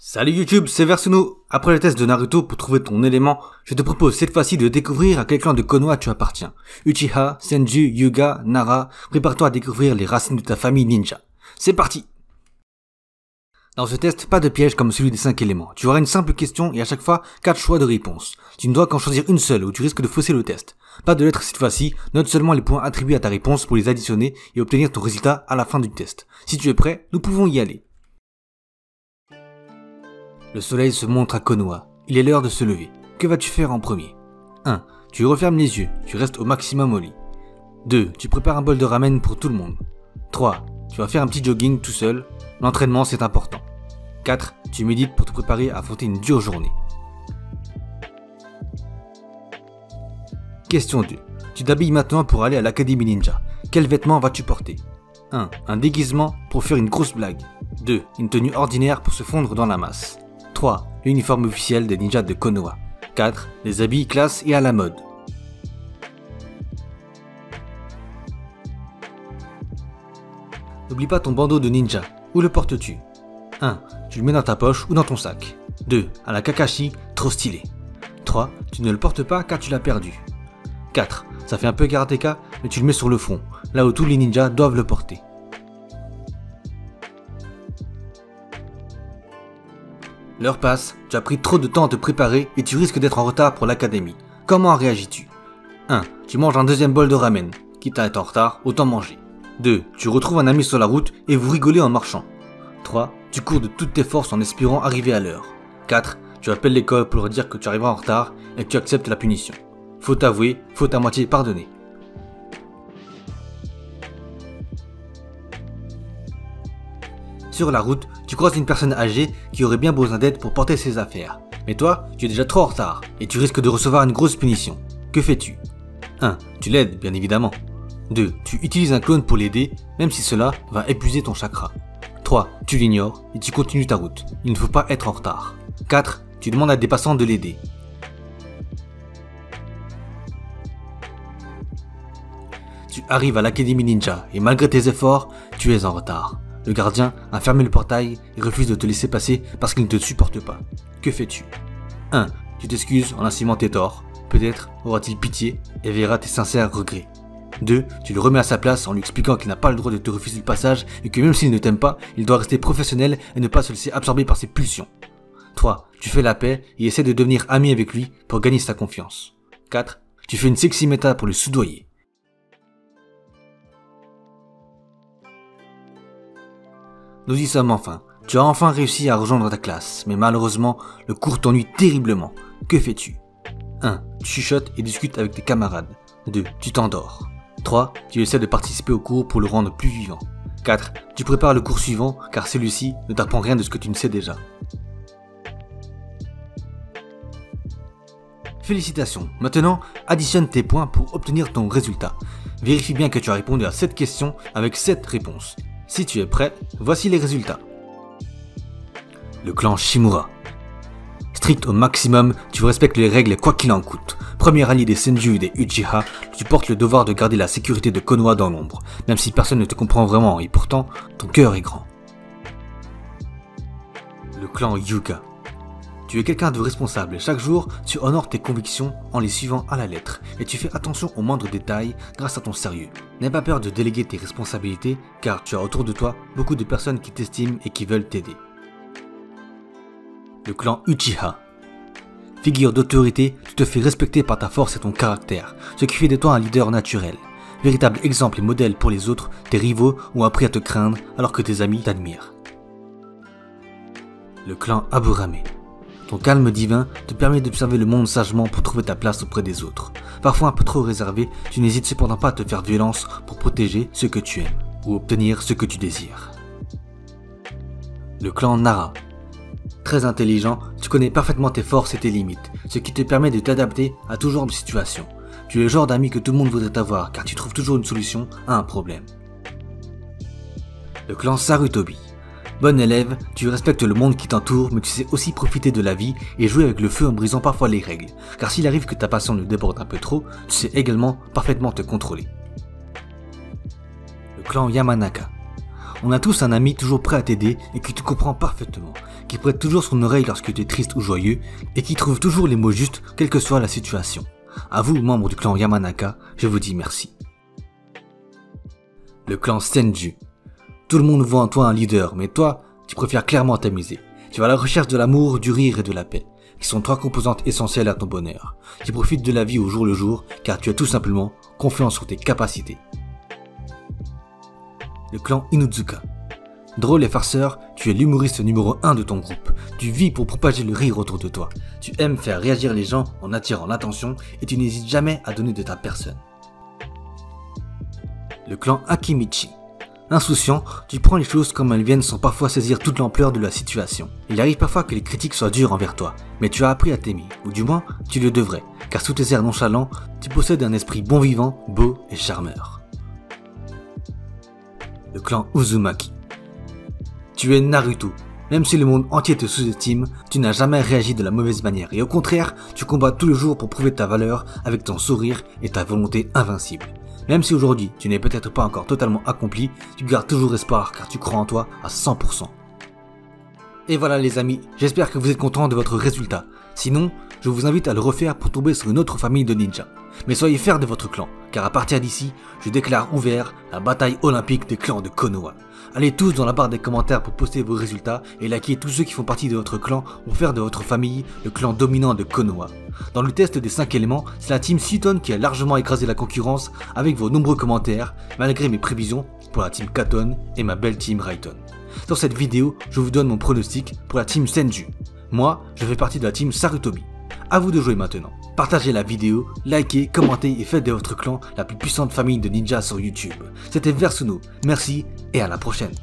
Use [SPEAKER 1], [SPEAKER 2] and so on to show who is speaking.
[SPEAKER 1] Salut YouTube, c'est Versuno. Après le test de Naruto pour trouver ton élément, je te propose cette fois-ci de découvrir à quel clan de Konoha tu appartiens. Uchiha, Senju, Hyuga, Nara, prépare-toi à découvrir les racines de ta famille ninja. C'est parti! Dans ce test, pas de piège comme celui des 5 éléments. Tu auras une simple question et à chaque fois 4 choix de réponse. Tu ne dois qu'en choisir une seule ou tu risques de fausser le test. Pas de lettres cette fois-ci, note seulement les points attribués à ta réponse pour les additionner et obtenir ton résultat à la fin du test. Si tu es prêt, nous pouvons y aller. Le soleil se montre à Konoha. Il est l'heure de se lever. Que vas-tu faire en premier? 1. Tu refermes les yeux. Tu restes au maximum au lit. 2. Tu prépares un bol de ramen pour tout le monde. 3. Tu vas faire un petit jogging tout seul. L'entraînement c'est important. 4. Tu médites pour te préparer à affronter une dure journée. Question 2. Tu t'habilles maintenant pour aller à l'académie ninja. Quels vêtements vas-tu porter? 1. Un déguisement pour faire une grosse blague. 2. Une tenue ordinaire pour se fondre dans la masse. 3. L'uniforme officiel des ninjas de Konoha. 4. Les habits classe et à la mode. N'oublie pas ton bandeau de ninja. Où le portes-tu? 1. Tu le mets dans ta poche ou dans ton sac. 2. À la Kakashi, trop stylé. 3. Tu ne le portes pas car tu l'as perdu. 4. Ça fait un peu karatéka, mais tu le mets sur le front, là où tous les ninjas doivent le porter. L'heure passe, tu as pris trop de temps à te préparer et tu risques d'être en retard pour l'académie. Comment réagis-tu? 1. Tu manges un deuxième bol de ramen. Quitte à être en retard, autant manger. 2. Tu retrouves un ami sur la route et vous rigolez en marchant. 3. Tu cours de toutes tes forces en espérant arriver à l'heure. 4. Tu appelles l'école pour leur dire que tu arriveras en retard et que tu acceptes la punition. Faute avouée, faute à moitié pardonnée. Sur la route, tu croises une personne âgée qui aurait bien besoin d'aide pour porter ses affaires. Mais toi, tu es déjà trop en retard et tu risques de recevoir une grosse punition. Que fais-tu? 1. Tu l'aides, bien évidemment. 2. Tu utilises un clone pour l'aider, même si cela va épuiser ton chakra. 3. Tu l'ignores et tu continues ta route. Il ne faut pas être en retard. 4. Tu demandes à des passants de l'aider. Tu arrives à l'académie ninja et malgré tes efforts, tu es en retard. Le gardien a fermé le portail et refuse de te laisser passer parce qu'il ne te supporte pas. Que fais-tu? 1. Tu t'excuses en insinuant tes torts. Peut-être aura-t-il pitié et verra tes sincères regrets. 2. Tu le remets à sa place en lui expliquant qu'il n'a pas le droit de te refuser le passage et que même s'il ne t'aime pas, il doit rester professionnel et ne pas se laisser absorber par ses pulsions. 3. Tu fais la paix et essaies de devenir ami avec lui pour gagner sa confiance. 4. Tu fais une sexy méta pour le soudoyer. Nous y sommes enfin. Tu as enfin réussi à rejoindre ta classe, mais malheureusement, le cours t'ennuie terriblement. Que fais-tu? 1. Tu chuchotes et discutes avec tes camarades. 2. Tu t'endors. 3. Tu essaies de participer au cours pour le rendre plus vivant. 4. Tu prépares le cours suivant car celui-ci ne t'apprend rien de ce que tu ne sais déjà. Félicitations. Maintenant, additionne tes points pour obtenir ton résultat. Vérifie bien que tu as répondu à cette question avec 7 réponses. Si tu es prêt, voici les résultats. Le clan Shimura. Strict au maximum, tu respectes les règles quoi qu'il en coûte. Premier allié des Senju et des Uchiha, tu portes le devoir de garder la sécurité de Konoha dans l'ombre, même si personne ne te comprend vraiment et pourtant, ton cœur est grand. Le clan Hyuga. Tu es quelqu'un de responsable et chaque jour, tu honores tes convictions en les suivant à la lettre et tu fais attention aux moindres détails grâce à ton sérieux. N'aie pas peur de déléguer tes responsabilités car tu as autour de toi beaucoup de personnes qui t'estiment et qui veulent t'aider. Le clan Uchiha. Figure d'autorité, tu te fais respecter par ta force et ton caractère, ce qui fait de toi un leader naturel. Véritable exemple et modèle pour les autres, tes rivaux ont appris à te craindre alors que tes amis t'admirent. Le clan Aburame. Ton calme divin te permet d'observer le monde sagement pour trouver ta place auprès des autres. Parfois un peu trop réservé, tu n'hésites cependant pas à te faire violence pour protéger ce que tu aimes ou obtenir ce que tu désires. Le clan Nara. Très intelligent, tu connais parfaitement tes forces et tes limites, ce qui te permet de t'adapter à tout genre de situation. Tu es le genre d'ami que tout le monde voudrait avoir car tu trouves toujours une solution à un problème. Le clan Sarutobi. Bon élève, tu respectes le monde qui t'entoure, mais tu sais aussi profiter de la vie et jouer avec le feu en brisant parfois les règles. Car s'il arrive que ta passion ne déborde un peu trop, tu sais également parfaitement te contrôler. Le clan Yamanaka. On a tous un ami toujours prêt à t'aider et qui te comprend parfaitement, qui prête toujours son oreille lorsque tu es triste ou joyeux, et qui trouve toujours les mots justes quelle que soit la situation. À vous, membres du clan Yamanaka, je vous dis merci. Le clan Senju. Tout le monde voit en toi un leader, mais toi, tu préfères clairement t'amuser. Tu vas à la recherche de l'amour, du rire et de la paix, qui sont 3 composantes essentielles à ton bonheur. Tu profites de la vie au jour le jour, car tu as tout simplement confiance sur tes capacités. Le clan Inuzuka. Drôle et farceur, tu es l'humoriste numéro 1 de ton groupe. Tu vis pour propager le rire autour de toi. Tu aimes faire réagir les gens en attirant l'attention et tu n'hésites jamais à donner de ta personne. Le clan Akimichi. Insouciant, tu prends les choses comme elles viennent sans parfois saisir toute l'ampleur de la situation. Il arrive parfois que les critiques soient dures envers toi, mais tu as appris à t'aimer, ou du moins, tu le devrais, car sous tes airs nonchalants, tu possèdes un esprit bon vivant, beau et charmeur. Le clan Uzumaki. Tu es Naruto. Même si le monde entier te sous-estime, tu n'as jamais réagi de la mauvaise manière, et au contraire, tu combats tous les jours pour prouver ta valeur avec ton sourire et ta volonté invincible. Même si aujourd'hui, tu n'es peut-être pas encore totalement accompli, tu gardes toujours espoir car tu crois en toi à 100%. Et voilà les amis, j'espère que vous êtes contents de votre résultat. Sinon, je vous invite à le refaire pour tomber sur une autre famille de ninjas. Mais soyez fiers de votre clan, car à partir d'ici, je déclare ouvert la bataille olympique des clans de Konoha. Allez tous dans la barre des commentaires pour poster vos résultats et likez tous ceux qui font partie de votre clan pour faire de votre famille le clan dominant de Konoha. Dans le test des 5 éléments, c'est la team Seaton qui a largement écrasé la concurrence avec vos nombreux commentaires, malgré mes prévisions pour la team Katon et ma belle team Raiton. Dans cette vidéo, je vous donne mon pronostic pour la team Senju. Moi, je fais partie de la team Sarutobi. A vous de jouer maintenant. Partagez la vidéo, likez, commentez et faites de votre clan la plus puissante famille de ninjas sur YouTube. C'était Versuno, merci et à la prochaine.